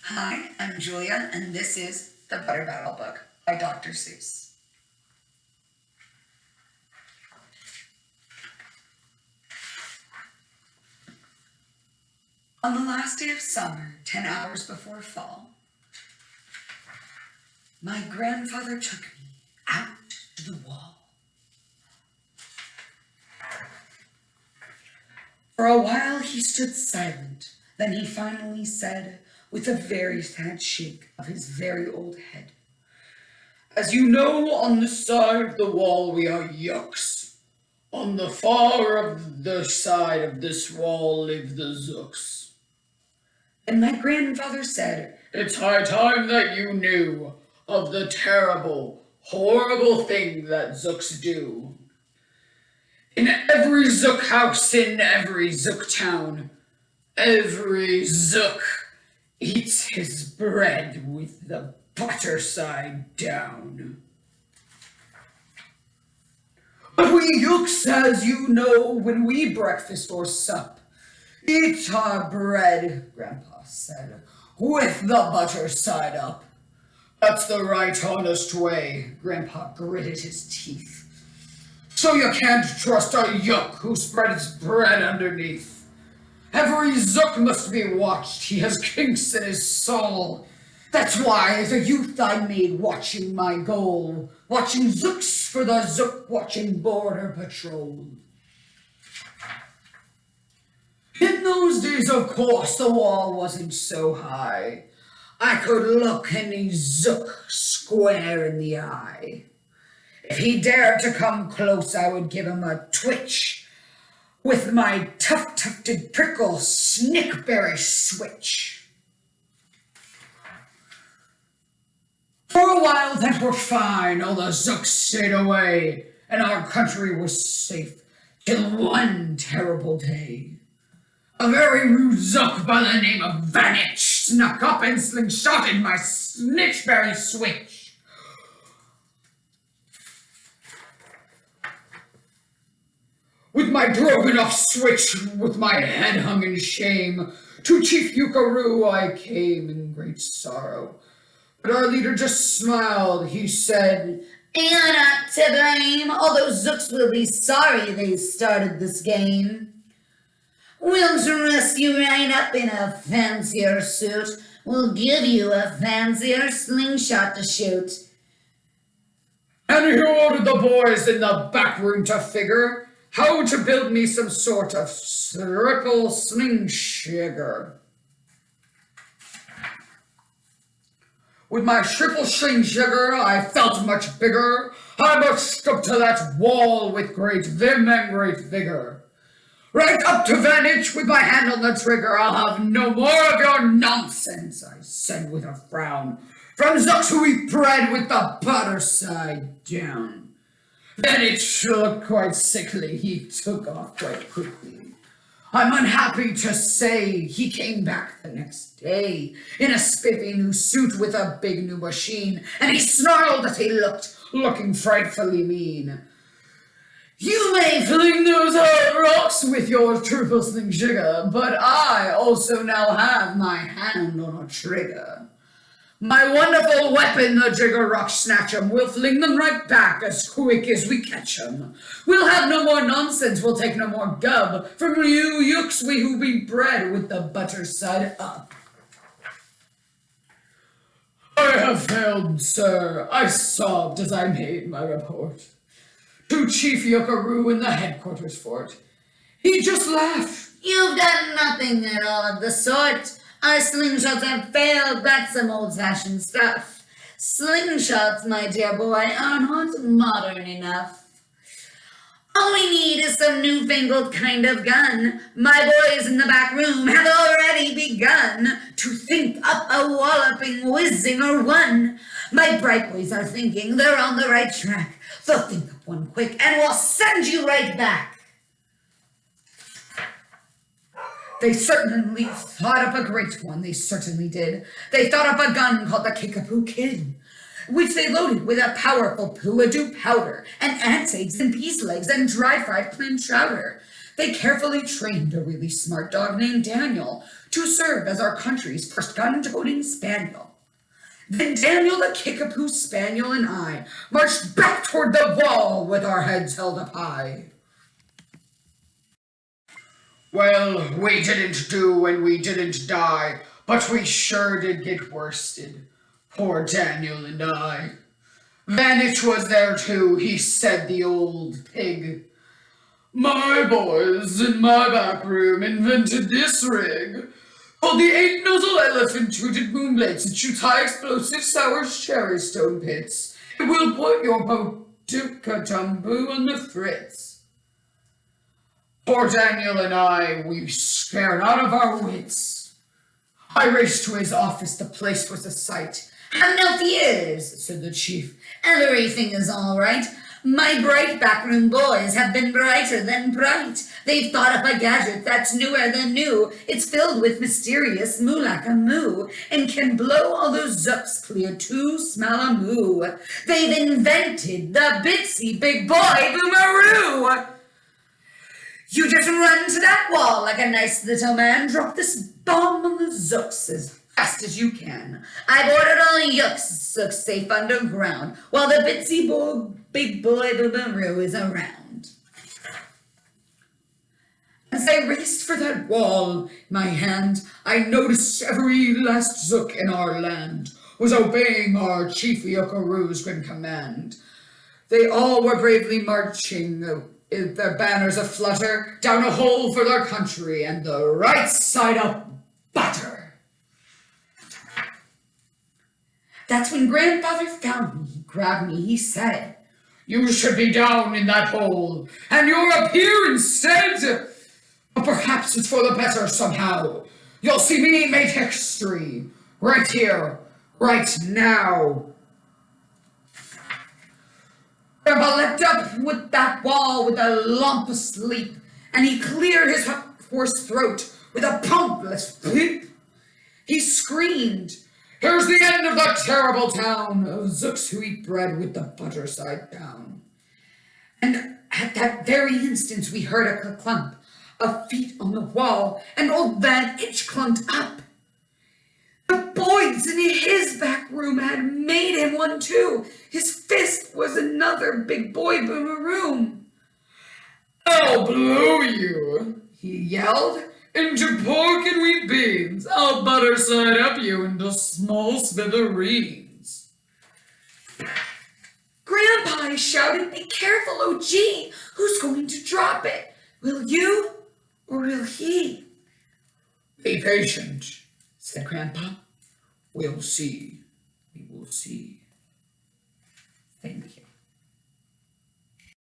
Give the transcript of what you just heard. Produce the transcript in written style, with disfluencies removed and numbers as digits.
Hi, I'm Julia, and this is The Butter Battle Book by Dr. Seuss. On the last day of summer, 10 hours before fall, my grandfather took me out to the wall. For a while he stood silent, then he finally said, with a very sad shake of his very old head, "As you know, on this side of the wall we are Yuks. On the far of the side of this wall live the Zooks." And my grandfather said, "It's high time that you knew of the terrible, horrible thing that Zooks do. In every Zook house, in every Zook town, every Zook eats his bread with the butter side down. But we Yuks, as you know, when we breakfast or sup, eat our bread," Grandpa said, "with the butter side up." "That's the right, honest way," Grandpa gritted his teeth. "So you can't trust a Yuk who spreads bread underneath. Every Zook must be watched. He has kinks in his soul. That's why, as a youth, I made watching my goal. Watching Zooks for the Zook watching border patrol. In those days, of course, the wall wasn't so high. I could look any Zook square in the eye. If he dared to come close, I would give him a twitch with my tough-tufted prickle snickberry switch. For a while that worked fine, all the Zooks stayed away, and our country was safe, till one terrible day. A very rude Zook by the name of Vanitch snuck up and slingshotted my snitchberry switch. With my broken off switch, with my head hung in shame, to Chief Yukaroo I came in great sorrow. But our leader just smiled. He said, "You're not to blame. All those Zooks will be sorry they started this game. We'll dress you right up in a fancier suit. We'll give you a fancier slingshot to shoot." And he ordered the boys in the back room to figure how to build me some sort of triple slingshigger. With my triple slingshigger, I felt much bigger. I marched up to that wall with great vim and great vigor. "Right up to Vanitch with my hand on the trigger. I'll have no more of your nonsense," I said with a frown, "from Zooks who eat bread with the butter side down." Vanitch looked quite sickly. He took off quite quickly. I'm unhappy to say he came back the next day in a spiffy new suit with a big new machine, and he snarled as he looked, looking frightfully mean. "You may fling those hard rocks with your triple sling jigger, but I also now have my hand on a trigger. My wonderful weapon, the jigger rock snatch 'em. We'll fling them right back as quick as we catch 'em. We'll have no more nonsense, we'll take no more gub from you Yuks, we who be bred with the butter side up." "I have failed, sir," I sobbed as I made my report to Chief Yukaroo in the headquarters fort. He just laughed. "You've done nothing at all of the sort. Our slingshots have failed. That's some old-fashioned stuff. Slingshots, my dear boy, are not modern enough. All we need is some newfangled kind of gun. My boys in the back room have already begun to think up a walloping whizzinger one. My bright boys are thinking they're on the right track. They'll think up one quick, and we'll send you right back." They certainly thought up a great one, they certainly did. They thought up a gun called the Kickapoo Kid, which they loaded with a powerful Pooadoo powder, and ants' eggs and peas legs and dry-fried clam chowder. They carefully trained a really smart dog named Daniel to serve as our country's first gun-toting spaniel. Then Daniel the Kickapoo Spaniel and I marched back toward the wall with our heads held up high. Well, we didn't do and we didn't die, but we sure did get worsted, poor Daniel and I. Vanich was there too, he said, the old pig. My boys in my back room invented this rig, called the 8-nozzle elephant tooted boom blades. It shoots high explosive sour cherry stone pits. It will put your Botuka on the fritz. Poor Daniel and I, we scared out of our wits. I raced to his office, the place was a sight. Have no fears, said the chief. Everything is all right. My bright backroom boys have been brighter than bright. They've thought up a gadget that's newer than new. It's filled with mysterious moo like a moo and can blow all those zooks clear to smell a moo. They've invented the Bitsy Big Boy Boomeroo. You just run to that wall like a nice little man. Drop this bomb on the zooks as fast as you can. I've ordered all zooks safe underground while the Big Boy Boomeroo is around. As I raced for that wall in my hand, I noticed every last zook in our land was obeying our Chief Yokaroo's grim command. They all were bravely marching, their banners aflutter, down a hole for their country and the right side up butter. That's when Grandfather found me. He grabbed me. He said, "You should be down in that hole, and you're up here instead. But perhaps it's for the better somehow. You'll see me make history, right here, right now." Grandpa leapt up with that wall with a lump of sleep, and he cleared his hoarse throat with a pompous bleep. He screamed, "Here's the end of the terrible town of zooks who eat bread with the butter side down." And at that very instant we heard a clump of feet on the wall, and old Van Itch clumped up. The boys in his back room had made him one too. His fist was another Big Boy Boomeroo. "I'll blow you," he yelled, "into pork and wheat beans. I'll butter side up you into small smithereens." Grandpa, I shouted, "Be careful, oh gee, who's going to drop it? Will you or will he?" "Be patient," said Grandpa. "We'll see. We will see."